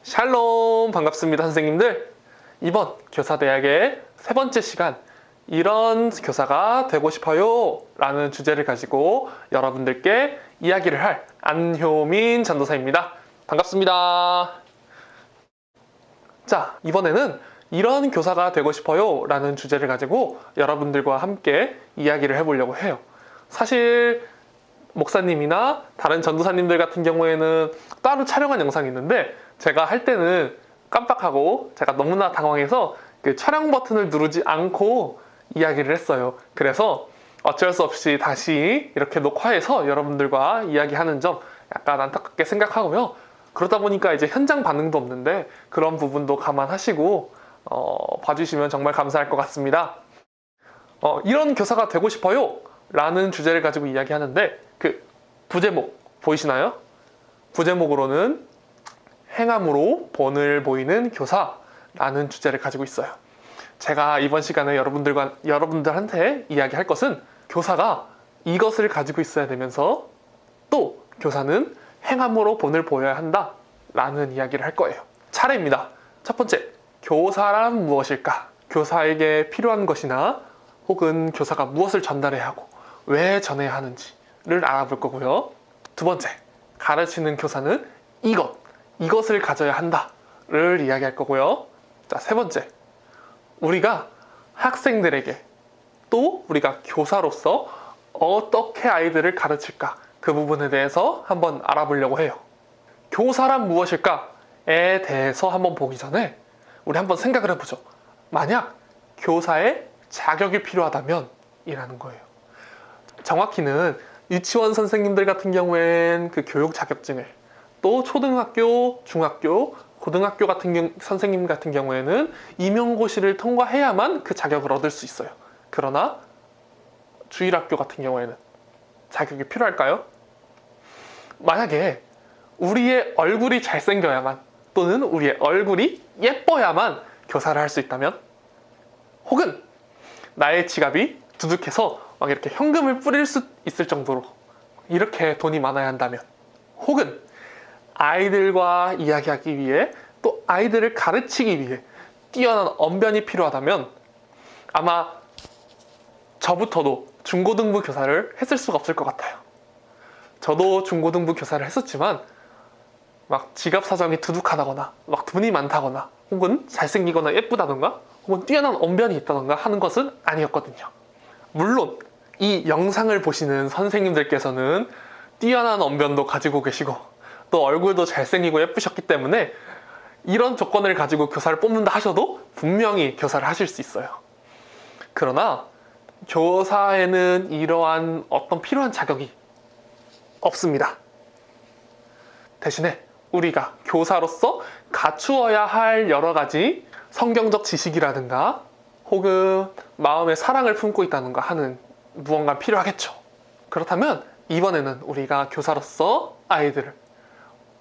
샬롬, 반갑습니다 선생님들. 이번 교사대학의 세 번째 시간, 이런 교사가 되고 싶어요 라는 주제를 가지고 여러분들께 이야기를 할 안효민 전도사입니다. 반갑습니다. 자, 이번에는 이런 교사가 되고 싶어요 라는 주제를 가지고 여러분들과 함께 이야기를 해보려고 해요. 사실 목사님이나 다른 전도사님들 같은 경우에는 따로 촬영한 영상이 있는데, 제가 할 때는 깜빡하고 제가 너무나 당황해서 그 촬영 버튼을 누르지 않고 이야기를 했어요. 그래서 어쩔 수 없이 다시 이렇게 녹화해서 여러분들과 이야기하는 점 약간 안타깝게 생각하고요. 그러다 보니까 이제 현장 반응도 없는데 그런 부분도 감안하시고 봐주시면 정말 감사할 것 같습니다. 이런 교사가 되고 싶어요 라는 주제를 가지고 이야기하는데, 그 부제목 보이시나요? 부제목으로는 행함으로 본을 보이는 교사라는 주제를 가지고 있어요. 제가 이번 시간에 여러분들한테 이야기할 것은, 교사가 이것을 가지고 있어야 되면서 또 교사는 행함으로 본을 보여야 한다 라는 이야기를 할 거예요. 차례입니다. 첫 번째, 교사란 무엇일까? 교사에게 필요한 것이나 혹은 교사가 무엇을 전달해야 하고 왜 전해야 하는지를 알아볼 거고요. 두 번째, 가르치는 교사는 이것을 가져야 한다를 이야기할 거고요. 자, 세 번째, 우리가 학생들에게 또 우리가 교사로서 어떻게 아이들을 가르칠까, 그 부분에 대해서 한번 알아보려고 해요. 교사란 무엇일까에 대해서 한번 보기 전에 우리 한번 생각을 해보죠. 만약 교사의 자격이 필요하다면 이라는 거예요. 정확히는 유치원 선생님들 같은 경우엔 그 교육 자격증을, 또 초등학교, 중학교, 고등학교 같은 선생님 같은 경우에는 임용고시를 통과해야만 그 자격을 얻을 수 있어요. 그러나 주일학교 같은 경우에는 자격이 필요할까요? 만약에 우리의 얼굴이 잘생겨야만, 또는 우리의 얼굴이 예뻐야만 교사를 할 수 있다면, 혹은 나의 지갑이 두둑해서 막 이렇게 현금을 뿌릴 수 있을 정도로 이렇게 돈이 많아야 한다면, 혹은 아이들과 이야기하기 위해, 또 아이들을 가르치기 위해 뛰어난 언변이 필요하다면, 아마 저부터도 중고등부 교사를 했을 수가 없을 것 같아요. 저도 중고등부 교사를 했었지만 막 지갑 사정이 두둑하다거나 막 돈이 많다거나 혹은 잘생기거나 예쁘다던가 혹은 뛰어난 언변이 있다던가 하는 것은 아니었거든요. 물론 이 영상을 보시는 선생님들께서는 뛰어난 언변도 가지고 계시고 또 얼굴도 잘생기고 예쁘셨기 때문에 이런 조건을 가지고 교사를 뽑는다 하셔도 분명히 교사를 하실 수 있어요. 그러나 교사에는 이러한 어떤 필요한 자격이 없습니다. 대신에 우리가 교사로서 갖추어야 할 여러 가지 성경적 지식이라든가 혹은 마음의 사랑을 품고 있다든가 하는 무언가 필요하겠죠. 그렇다면 이번에는 우리가 교사로서 아이들을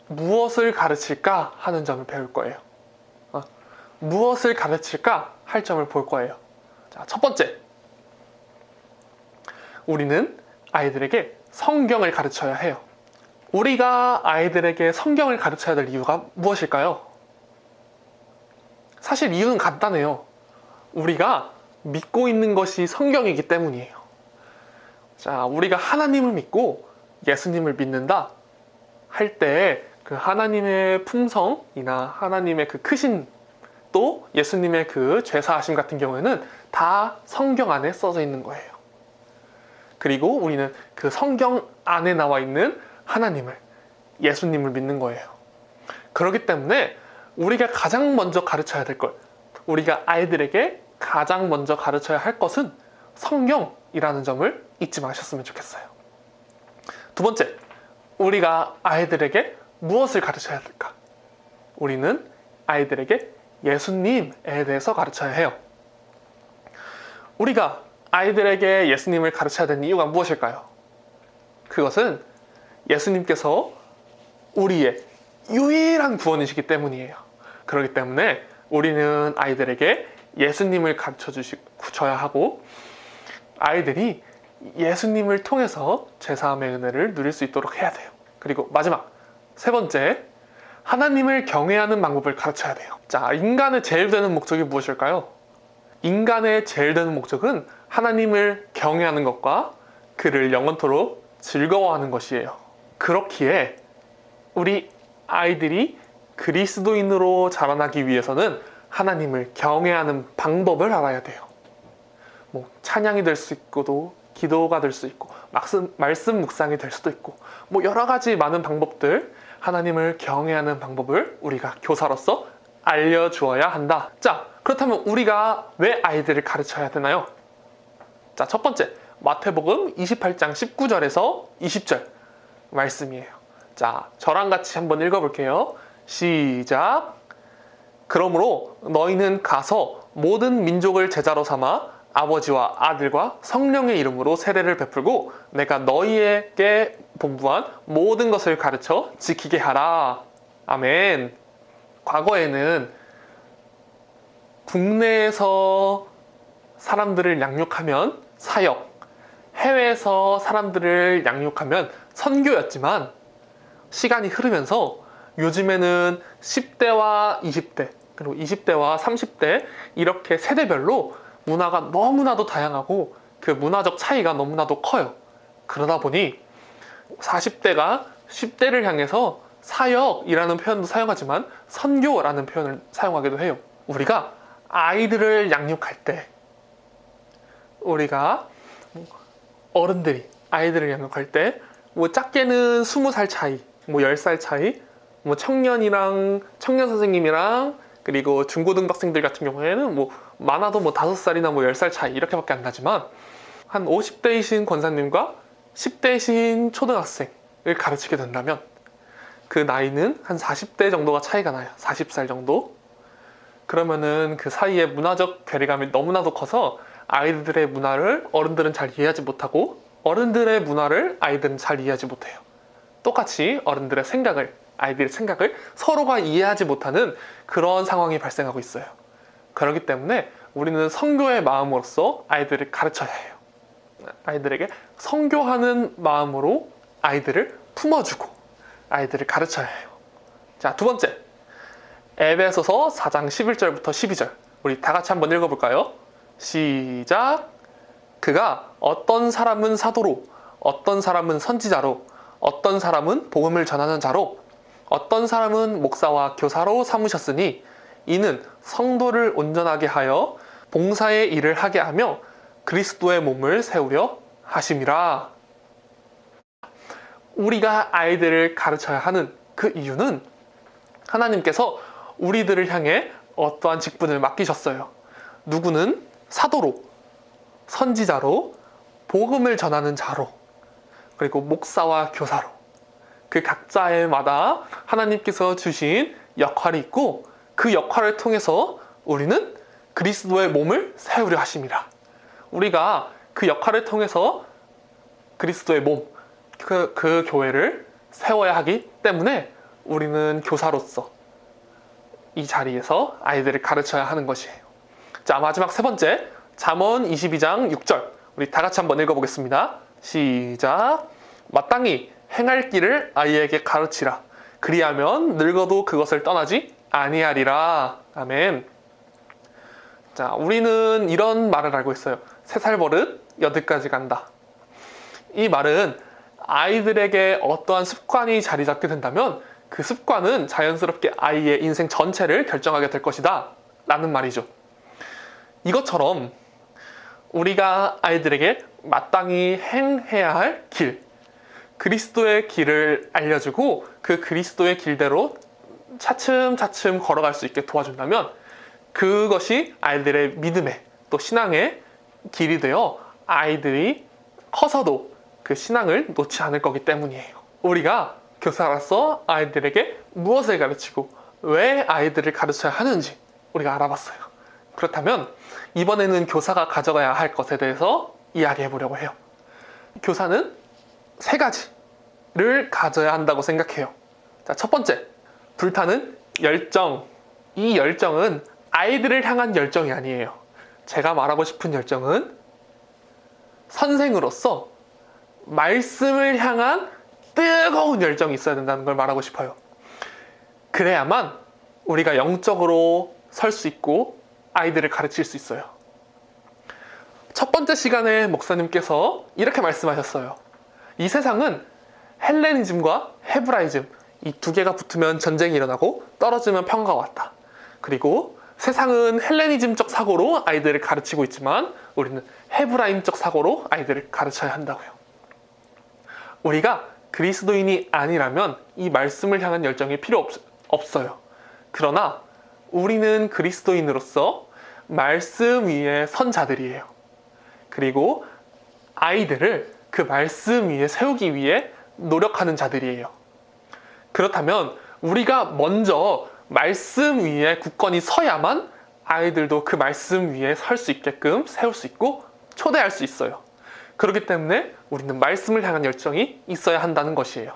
무엇을 가르칠까 하는 점을 배울 거예요. 무엇을 가르칠까 할 점을 볼 거예요. 자, 첫 번째, 우리는 아이들에게 성경을 가르쳐야 해요. 우리가 아이들에게 성경을 가르쳐야 될 이유가 무엇일까요? 사실 이유는 간단해요. 우리가 믿고 있는 것이 성경이기 때문이에요. 자, 우리가 하나님을 믿고 예수님을 믿는다 할 때 그 하나님의 품성이나 하나님의 그 크신, 또 예수님의 그 죄사하심 같은 경우에는 다 성경 안에 써져 있는 거예요. 그리고 우리는 그 성경 안에 나와 있는 하나님을, 예수님을 믿는 거예요. 그렇기 때문에 우리가 가장 먼저 가르쳐야 될 것, 우리가 아이들에게 가장 먼저 가르쳐야 할 것은 성경이라는 점을 잊지 마셨으면 좋겠어요. 두 번째, 우리가 아이들에게 무엇을 가르쳐야 될까? 우리는 아이들에게 예수님에 대해서 가르쳐야 해요. 우리가 아이들에게 예수님을 가르쳐야 되는 이유가 무엇일까요? 그것은 예수님께서 우리의 유일한 구원이시기 때문이에요. 그렇기 때문에 우리는 아이들에게 예수님을 가르쳐 줘야 하고, 아이들이 예수님을 통해서 죄사함의 은혜를 누릴 수 있도록 해야 돼요. 그리고 마지막, 세 번째, 하나님을 경외하는 방법을 가르쳐야 돼요. 자, 인간의 제일 되는 목적이 무엇일까요? 인간의 제일 되는 목적은 하나님을 경외하는 것과 그를 영원토록 즐거워하는 것이에요. 그렇기에 우리 아이들이 그리스도인으로 자라나기 위해서는 하나님을 경외하는 방법을 알아야 돼요. 찬양이 될 수 있고, 기도가 될 수 있고, 말씀 묵상이 될 수도 있고, 여러 가지 많은 방법들, 하나님을 경외하는 방법을 우리가 교사로서 알려주어야 한다. 자, 그렇다면 우리가 왜 아이들을 가르쳐야 되나요? 자, 첫 번째, 마태복음 28장 19절에서 20절 말씀이에요. 자, 저랑 같이 한번 읽어볼게요. 시작. 그러므로 너희는 가서 모든 민족을 제자로 삼아 아버지와 아들과 성령의 이름으로 세례를 베풀고 내가 너희에게 분부한 모든 것을 가르쳐 지키게 하라. 아멘. 과거에는 국내에서 사람들을 양육하면 사역, 해외에서 사람들을 양육하면 선교였지만 시간이 흐르면서 요즘에는 10대와 20대, 그리고 20대와 30대 이렇게 세대별로 문화가 너무나도 다양하고 그 문화적 차이가 너무나도 커요. 그러다 보니 40대가 10대를 향해서 사역이라는 표현도 사용하지만 선교라는 표현을 사용하기도 해요. 우리가 아이들을 양육할 때, 우리가 어른들이 아이들을 양육할 때 작게는 20살 차이, 10살 차이, 청년 선생님이랑 그리고 중고등학생들 같은 경우에는 많아도 5살이나 10살 차이 이렇게밖에 안 나지만 한 50대이신 권사님과 10대이신 초등학생을 가르치게 된다면 그 나이는 한 40대 정도가 차이가 나요. 40살 정도. 그러면은 그 사이에 문화적 괴리감이 너무나도 커서 아이들의 문화를 어른들은 잘 이해하지 못하고 어른들의 문화를 아이들은 잘 이해하지 못해요. 똑같이 어른들의 생각을, 아이들의 생각을 서로가 이해하지 못하는 그런 상황이 발생하고 있어요. 그렇기 때문에 우리는 선교의 마음으로서 아이들을 가르쳐야 해요. 아이들에게 선교하는 마음으로 아이들을 품어주고 아이들을 가르쳐야 해요. 자, 두 번째, 에베소서 4장 11절부터 12절 우리 다 같이 한번 읽어볼까요? 시작. 그가 어떤 사람은 사도로, 어떤 사람은 선지자로, 어떤 사람은 복음을 전하는 자로, 어떤 사람은 목사와 교사로 삼으셨으니 이는 성도를 온전하게 하여 봉사의 일을 하게 하며 그리스도의 몸을 세우려 하심이라. 우리가 아이들을 가르쳐야 하는 그 이유는 하나님께서 우리들을 향해 어떠한 직분을 맡기셨어요. 누구는 사도로, 선지자로, 복음을 전하는 자로, 그리고 목사와 교사로 그 각자에마다 하나님께서 주신 역할이 있고 그 역할을 통해서 우리는 그리스도의 몸을 세우려 하심이라. 우리가 그 역할을 통해서 그리스도의 몸, 그 교회를 세워야 하기 때문에 우리는 교사로서 이 자리에서 아이들을 가르쳐야 하는 것이에요. 자, 마지막 세 번째, 잠언 22장 6절 우리 다 같이 한번 읽어보겠습니다. 시작. 마땅히 행할 길을 아이에게 가르치라. 그리하면 늙어도 그것을 떠나지 아니하리라. 아멘. 자, 우리는 이런 말을 알고 있어요. 3살 버릇 8가지 간다. 이 말은 아이들에게 어떠한 습관이 자리 잡게 된다면 그 습관은 자연스럽게 아이의 인생 전체를 결정하게 될 것이다 라는 말이죠. 이것처럼 우리가 아이들에게 마땅히 행해야 할 길, 그리스도의 길을 알려주고 그 그리스도의 길대로 차츰차츰 걸어갈 수 있게 도와준다면 그것이 아이들의 믿음의 또 신앙의 길이 되어 아이들이 커서도 그 신앙을 놓지 않을 거기 때문이에요. 우리가 교사로서 아이들에게 무엇을 가르치고 왜 아이들을 가르쳐야 하는지 우리가 알아봤어요. 그렇다면 이번에는 교사가 가져가야 할 것에 대해서 이야기해 보려고 해요. 교사는 3가지를 가져야 한다고 생각해요. 자, 첫 번째, 불타는 열정. 이 열정은 아이들을 향한 열정이 아니에요. 제가 말하고 싶은 열정은 선생으로서 말씀을 향한 뜨거운 열정이 있어야 된다는 걸 말하고 싶어요. 그래야만 우리가 영적으로 설 수 있고 아이들을 가르칠 수 있어요. 첫 번째 시간에 목사님께서 이렇게 말씀하셨어요. 이 세상은 헬레니즘과 헤브라이즘, 이 두 개가 붙으면 전쟁이 일어나고 떨어지면 평화가 왔다. 그리고 세상은 헬레니즘적 사고로 아이들을 가르치고 있지만 우리는 헤브라임적 사고로 아이들을 가르쳐야 한다고요. 우리가 그리스도인이 아니라면 이 말씀을 향한 열정이 필요 없어요. 그러나 우리는 그리스도인으로서 말씀 위에 선 자들이에요. 그리고 아이들을 그 말씀 위에 세우기 위해 노력하는 자들이에요. 그렇다면 우리가 먼저 말씀 위에 굳건히 서야만 아이들도 그 말씀 위에 설 수 있게끔 세울 수 있고 초대할 수 있어요. 그렇기 때문에 우리는 말씀을 향한 열정이 있어야 한다는 것이에요.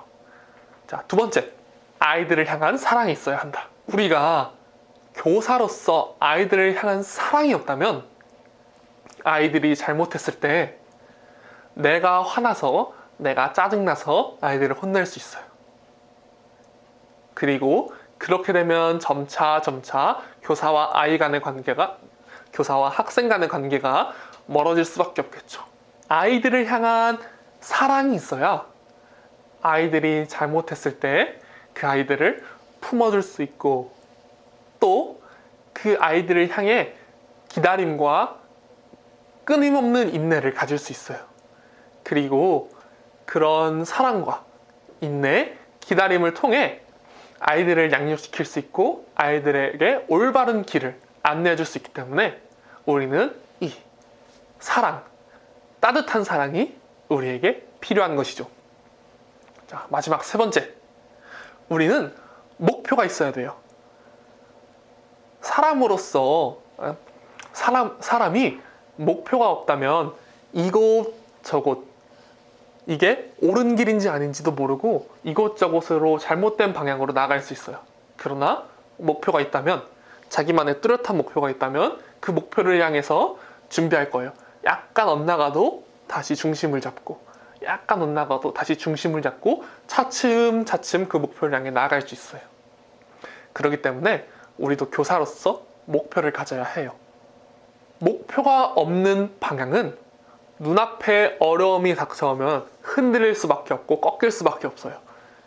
자, 두 번째, 아이들을 향한 사랑이 있어야 한다. 우리가 교사로서 아이들을 향한 사랑이 없다면 아이들이 잘못했을 때 내가 화나서, 내가 짜증나서 아이들을 혼낼 수 있어요. 그리고 그렇게 되면 점차 교사와 아이 간의 관계가, 교사와 학생 간의 관계가 멀어질 수밖에 없겠죠. 아이들을 향한 사랑이 있어야 아이들이 잘못했을 때 그 아이들을 품어줄 수 있고 또 그 아이들을 향해 기다림과 끊임없는 인내를 가질 수 있어요. 그리고 그런 사랑과 인내, 기다림을 통해 아이들을 양육시킬 수 있고 아이들에게 올바른 길을 안내해 줄 수 있기 때문에 우리는 이 사랑, 따뜻한 사랑이 우리에게 필요한 것이죠. 자, 마지막 세 번째. 우리는 목표가 있어야 돼요. 사람으로서 사람이 목표가 없다면 이곳저곳 이게 옳은 길인지 아닌지도 모르고 이곳저곳으로 잘못된 방향으로 나갈 수 있어요. 그러나 목표가 있다면, 자기만의 뚜렷한 목표가 있다면 그 목표를 향해서 준비할 거예요. 약간 엇나가도 다시 중심을 잡고, 약간 엇나가도 다시 중심을 잡고 차츰차츰 그 목표를 향해 나아갈 수 있어요. 그렇기 때문에 우리도 교사로서 목표를 가져야 해요. 목표가 없는 방향은 눈앞에 어려움이 닥쳐오면 흔들릴 수밖에 없고 꺾일 수밖에 없어요.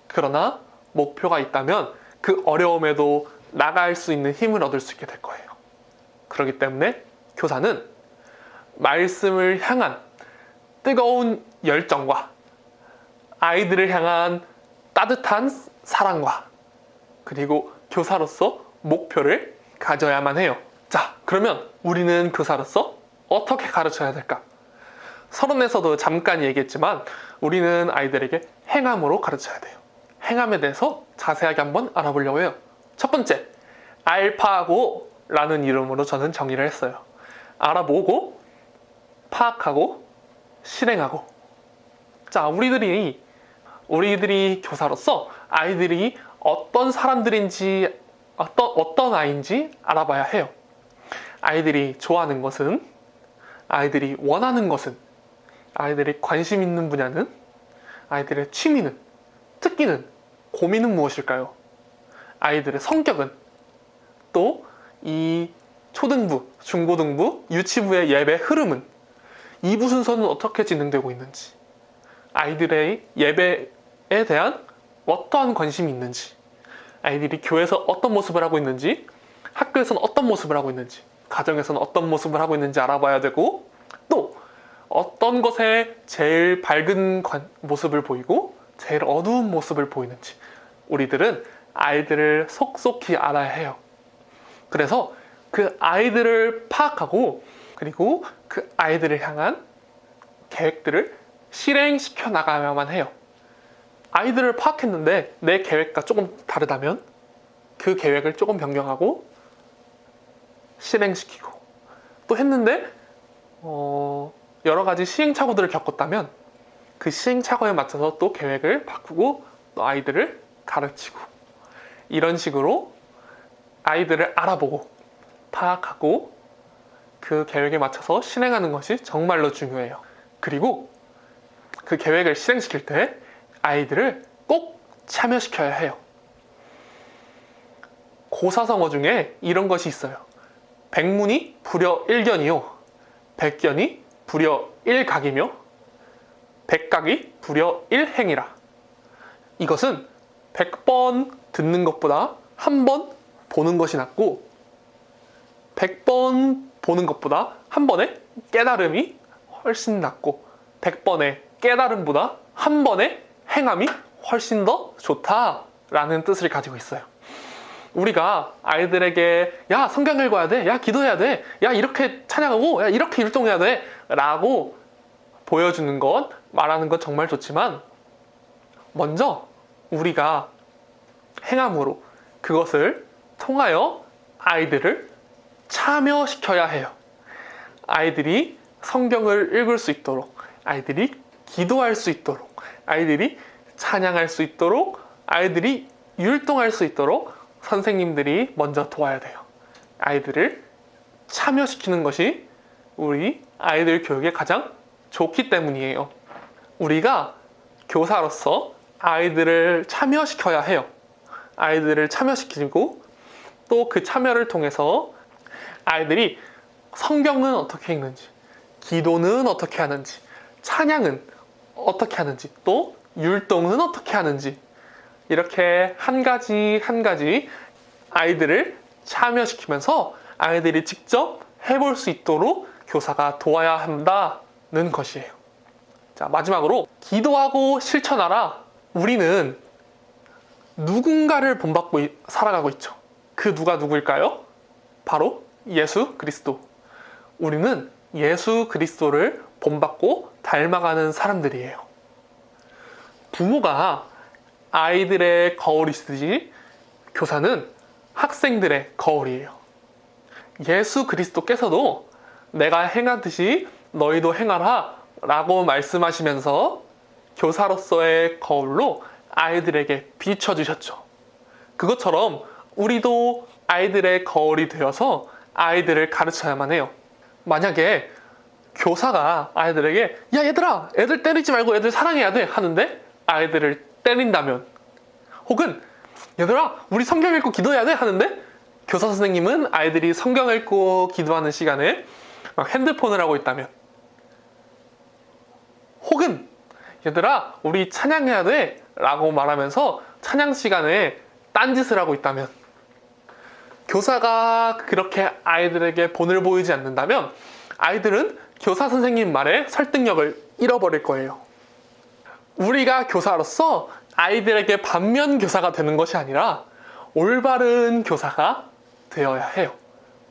그러나 목표가 있다면 그 어려움에도 나갈 수 있는 힘을 얻을 수 있게 될 거예요. 그렇기 때문에 교사는 말씀을 향한 뜨거운 열정과 아이들을 향한 따뜻한 사랑과 그리고 교사로서 목표를 가져야만 해요. 자, 그러면 우리는 교사로서 어떻게 가르쳐야 될까? 서론에서도 잠깐 얘기했지만 우리는 아이들에게 행함으로 가르쳐야 돼요. 행함에 대해서 자세하게 한번 알아보려고 해요. 첫 번째, 알파고 라는 이름으로 저는 정의를 했어요. 알아보고, 파악하고, 실행하고. 자, 우리들이 교사로서 아이들이 어떤 사람들인지, 어떤 아이인지 알아봐야 해요. 아이들이 좋아하는 것은, 아이들이 원하는 것은, 아이들이 관심 있는 분야는, 아이들의 취미는, 특기는, 고민은 무엇일까요? 아이들의 성격은, 또 이 초등부, 중고등부, 유치부의 예배 흐름은, 2부 순서는 어떻게 진행되고 있는지, 아이들의 예배에 대한 어떠한 관심이 있는지, 아이들이 교회에서 어떤 모습을 하고 있는지, 학교에서는 어떤 모습을 하고 있는지, 가정에서는 어떤 모습을 하고 있는지 알아봐야 되고, 또 어떤 것에 제일 밝은 모습을 보이고 제일 어두운 모습을 보이는지 우리들은 아이들을 속속히 알아야 해요. 그래서 그 아이들을 파악하고 그리고 그 아이들을 향한 계획들을 실행시켜 나가야만 해요. 아이들을 파악했는데 내 계획과 조금 다르다면 그 계획을 조금 변경하고 실행시키고, 또 했는데 여러 가지 시행착오들을 겪었다면 그 시행착오에 맞춰서 또 계획을 바꾸고 또 아이들을 가르치고, 이런 식으로 아이들을 알아보고 파악하고 그 계획에 맞춰서 실행하는 것이 정말로 중요해요. 그리고 그 계획을 실행시킬 때 아이들을 꼭 참여시켜야 해요. 고사성어 중에 이런 것이 있어요. 백문이 불여 일견이요, 백견이 불여 일각이며 백각이 불여 일행이라. 이것은 100번 듣는 것보다 한 번 보는 것이 낫고 100번 보는 것보다 한 번의 깨달음이 훨씬 낫고 100번의 깨달음보다 한 번의 행함이 훨씬 더 좋다라는 뜻을 가지고 있어요. 우리가 아이들에게 야 성경 읽어야 돼, 야 기도해야 돼, 야 이렇게 찬양하고 야 이렇게 율동해야 돼 라고 보여주는 것, 말하는 것 정말 좋지만 먼저 우리가 행함으로 그것을 통하여 아이들을 참여시켜야 해요. 아이들이 성경을 읽을 수 있도록, 아이들이 기도할 수 있도록, 아이들이 찬양할 수 있도록, 아이들이 율동할 수 있도록 선생님들이 먼저 도와야 돼요. 아이들을 참여시키는 것이 우리 아이들 교육에 가장 좋기 때문이에요. 우리가 교사로서 아이들을 참여시켜야 해요. 아이들을 참여시키고 또 그 참여를 통해서 아이들이 성경은 어떻게 읽는지, 기도는 어떻게 하는지, 찬양은 어떻게 하는지, 또 율동은 어떻게 하는지, 이렇게 한 가지 한 가지 아이들을 참여시키면서 아이들이 직접 해볼 수 있도록 교사가 도와야 한다는 것이에요. 자, 마지막으로 기도하고 실천하라. 우리는 누군가를 본받고 살아가고 있죠. 그 누가 누구일까요? 바로 예수 그리스도. 우리는 예수 그리스도를 본받고 닮아가는 사람들이에요. 부모가 아이들의 거울이듯이 교사는 학생들의 거울이에요. 예수 그리스도께서도 내가 행하듯이 너희도 행하라 라고 말씀하시면서 교사로서의 거울로 아이들에게 비춰주셨죠. 그것처럼 우리도 아이들의 거울이 되어서 아이들을 가르쳐야만 해요. 만약에 교사가 아이들에게 야 얘들아, 애들 때리지 말고 애들 사랑해야 돼 하는데 아이들을 때린다면, 혹은 얘들아 우리 성경 읽고 기도해야 돼 하는데 교사 선생님은 아이들이 성경 읽고 기도하는 시간에 막 핸드폰을 하고 있다면, 혹은 얘들아 우리 찬양해야 돼 라고 말하면서 찬양 시간에 딴짓을 하고 있다면, 교사가 그렇게 아이들에게 본을 보이지 않는다면 아이들은 교사 선생님 말에 설득력을 잃어버릴 거예요. 우리가 교사로서 아이들에게 반면 교사가 되는 것이 아니라 올바른 교사가 되어야 해요.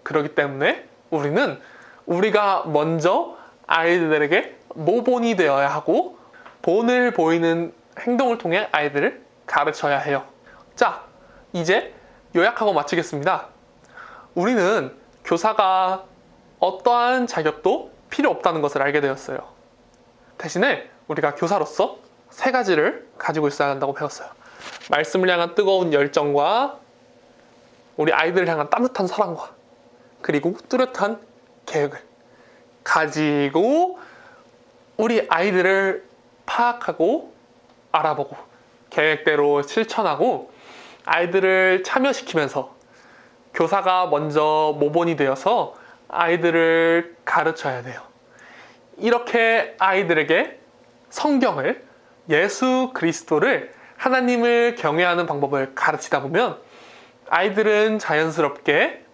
그렇기 때문에 우리는 우리가 먼저 아이들에게 모본이 되어야 하고 본을 보이는 행동을 통해 아이들을 가르쳐야 해요. 자, 이제 요약하고 마치겠습니다. 우리는 교사가 어떠한 자격도 필요 없다는 것을 알게 되었어요. 대신에 우리가 교사로서 3가지를 가지고 있어야 한다고 배웠어요. 말씀을 향한 뜨거운 열정과 우리 아이들을 향한 따뜻한 사랑과 그리고 뚜렷한 계획을 가지고 우리 아이들을 파악하고 알아보고 계획대로 실천하고 아이들을 참여시키면서 교사가 먼저 모본이 되어서 아이들을 가르쳐야 돼요. 이렇게 아이들에게 성경을, 예수 그리스도를, 하나님을 경외하는 방법을 가르치다 보면 아이들은 자연스럽게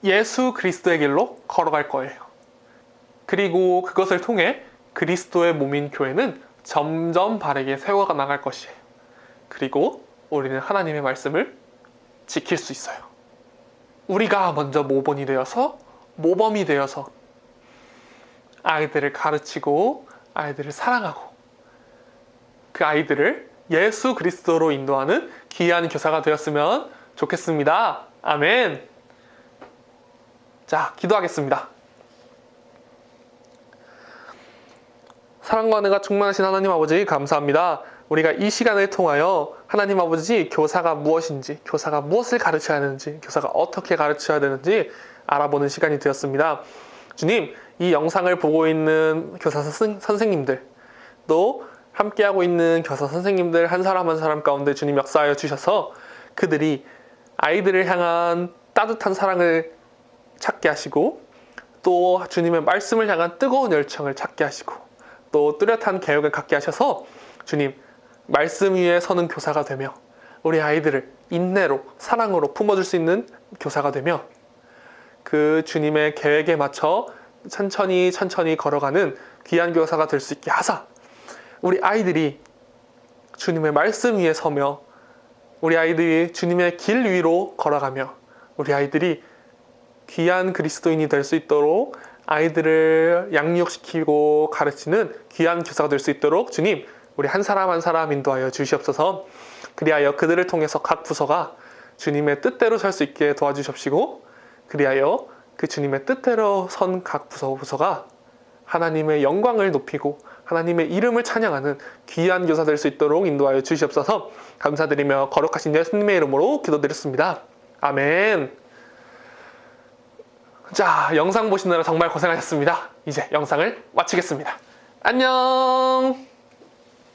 예수 그리스도의 길로 걸어갈 거예요. 그리고 그것을 통해 그리스도의 몸인 교회는 점점 바르게 세워가 나갈 것이에요. 그리고 우리는 하나님의 말씀을 지킬 수 있어요. 우리가 먼저 모본이 되어서, 모범이 되어서 아이들을 가르치고 아이들을 사랑하고 그 아이들을 예수 그리스도로 인도하는 귀한 교사가 되었으면 좋겠습니다. 아멘. 자, 기도하겠습니다. 사랑과 은혜가 충만하신 하나님 아버지 감사합니다. 우리가 이 시간을 통하여 하나님 아버지 교사가 무엇인지, 교사가 무엇을 가르쳐야 하는지, 교사가 어떻게 가르쳐야 되는지 알아보는 시간이 되었습니다. 주님, 이 영상을 보고 있는 교사 선생님들, 또 함께하고 있는 교사 선생님들 한 사람 한 사람 가운데 주님 역사하여 주셔서 그들이 아이들을 향한 따뜻한 사랑을 찾게 하시고, 또 주님의 말씀을 향한 뜨거운 열정을 찾게 하시고, 또 뚜렷한 계획을 갖게 하셔서 주님 말씀 위에 서는 교사가 되며 우리 아이들을 인내로 사랑으로 품어줄 수 있는 교사가 되며, 그 주님의 계획에 맞춰 천천히 걸어가는 귀한 교사가 될 수 있게 하사, 우리 아이들이 주님의 말씀 위에 서며 우리 아이들이 주님의 길 위로 걸어가며 우리 아이들이 귀한 그리스도인이 될 수 있도록 아이들을 양육시키고 가르치는 귀한 교사가 될 수 있도록 주님, 우리 한 사람 한 사람 인도하여 주시옵소서. 그리하여 그들을 통해서 각 부서가 주님의 뜻대로 설 수 있게 도와주십시고, 그리하여 그 주님의 뜻대로 선 각 부서가 하나님의 영광을 높이고 하나님의 이름을 찬양하는 귀한 교사 될 수 있도록 인도하여 주시옵소서. 감사드리며 거룩하신 예수님의 이름으로 기도드렸습니다. 아멘. 자, 영상 보시느라 정말 고생하셨습니다. 이제 영상을 마치겠습니다. 안녕.